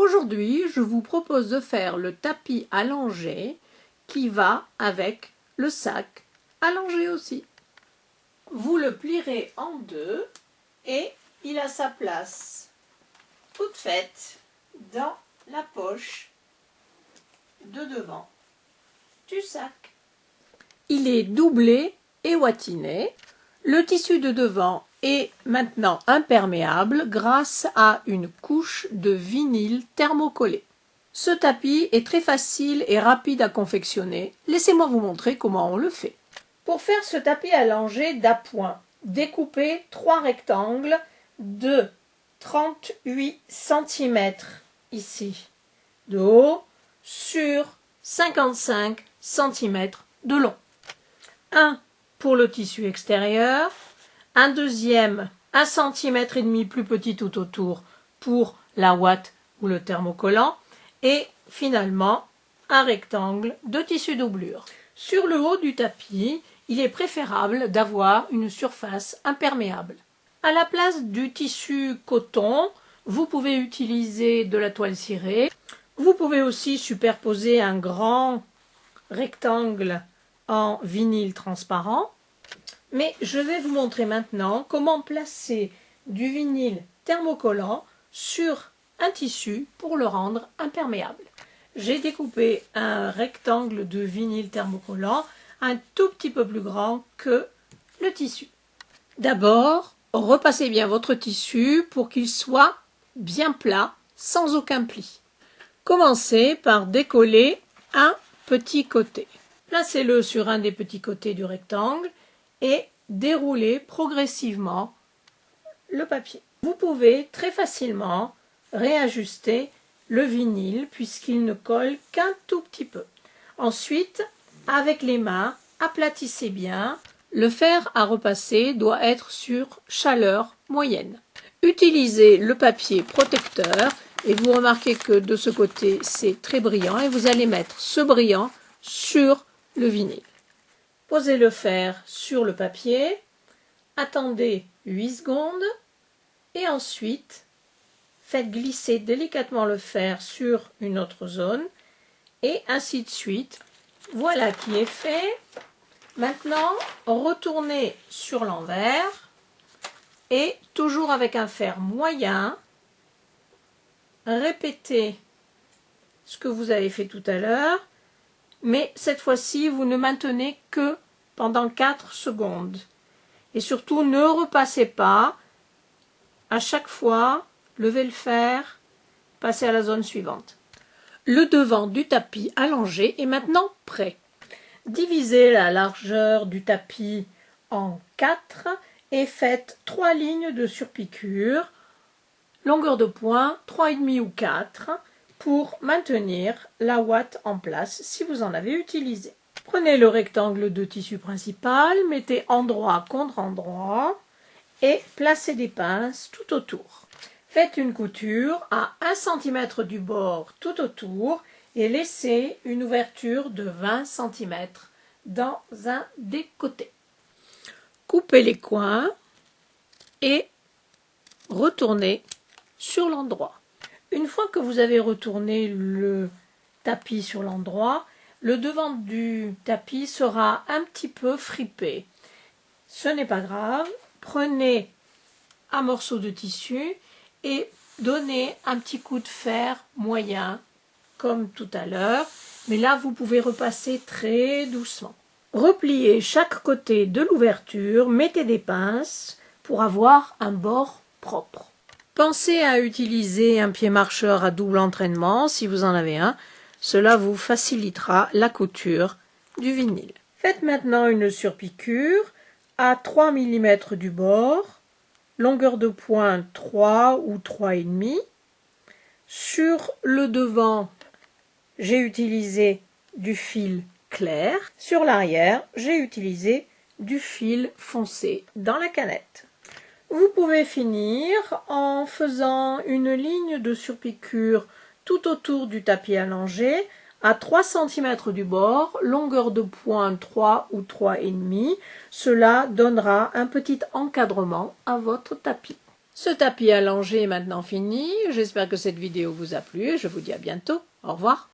Aujourd'hui, je vous propose de faire le tapis allongé qui va avec le sac allongé aussi. Vous le plierez en deux et il a sa place toute faite dans la poche de devant du sac. Il est doublé et ouatiné. Le tissu de devant est maintenant imperméable grâce à une couche de vinyle thermocollé. Ce tapis est très facile et rapide à confectionner. Laissez-moi vous montrer comment on le fait. Pour faire ce tapis allongé d'appoint, découpez 3 rectangles de 38 cm ici de haut sur 55 cm de long. Un pour le tissu extérieur, un deuxième 1,5 cm plus petit tout autour pour la ouate ou le thermocollant et finalement un rectangle de tissu doublure. Sur le haut du tapis, il est préférable d'avoir une surface imperméable. À la place du tissu coton, vous pouvez utiliser de la toile cirée. Vous pouvez aussi superposer un grand rectangle en vinyle transparent. Mais je vais vous montrer maintenant comment placer du vinyle thermocollant sur un tissu pour le rendre imperméable. J'ai découpé un rectangle de vinyle thermocollant un tout petit peu plus grand que le tissu. D'abord, repassez bien votre tissu pour qu'il soit bien plat, sans aucun pli. Commencez par décoller un petit côté. Placez-le sur un des petits côtés du rectangle et déroulez progressivement le papier. Vous pouvez très facilement réajuster le vinyle puisqu'il ne colle qu'un tout petit peu. Ensuite, avec les mains, aplatissez bien. Le fer à repasser doit être sur chaleur moyenne. Utilisez le papier protecteur et vous remarquez que de ce côté c'est très brillant et vous allez mettre ce brillant sur le vinyle. Posez le fer sur le papier, attendez 8 secondes et ensuite faites glisser délicatement le fer sur une autre zone et ainsi de suite. Voilà qui est fait. Maintenant, retournez sur l'envers et toujours avec un fer moyen, répétez ce que vous avez fait tout à l'heure, mais cette fois-ci, vous ne maintenez que pendant 4 secondes. Et surtout, ne repassez pas. À chaque fois, levez le fer, passez à la zone suivante. Le devant du tapis allongé est maintenant prêt. Divisez la largeur du tapis en 4 et faites 3 lignes de surpiqûre, longueur de pointe 3,5 ou 4 pour maintenir la ouate en place si vous en avez utilisé. Prenez le rectangle de tissu principal, mettez endroit contre endroit et placez des pinces tout autour. Faites une couture à 1 cm du bord tout autour et laissez une ouverture de 20 cm dans un des côtés. Coupez les coins et retournez sur l'endroit. Une fois que vous avez retourné le tapis sur l'endroit, le devant du tapis sera un petit peu fripé. Ce n'est pas grave, prenez un morceau de tissu et donnez un petit coup de fer moyen comme tout à l'heure, mais là vous pouvez repasser très doucement. Repliez chaque côté de l'ouverture, mettez des pinces pour avoir un bord propre. Pensez à utiliser un pied marcheur à double entraînement si vous en avez un, cela vous facilitera la couture du vinyle. Faites maintenant une surpiqûre à 3 mm du bord, longueur de pointe 3 ou 3,5. Sur le devant, j'ai utilisé du fil clair. Sur l'arrière, j'ai utilisé du fil foncé dans la canette. Vous pouvez finir en faisant une ligne de surpiqûre tout autour du tapis allongé à 3 cm du bord, longueur de pointe 3 ou 3,5. Cela donnera un petit encadrement à votre tapis. Ce tapis allongé est maintenant fini. J'espère que cette vidéo vous a plu et je vous dis à bientôt. Au revoir.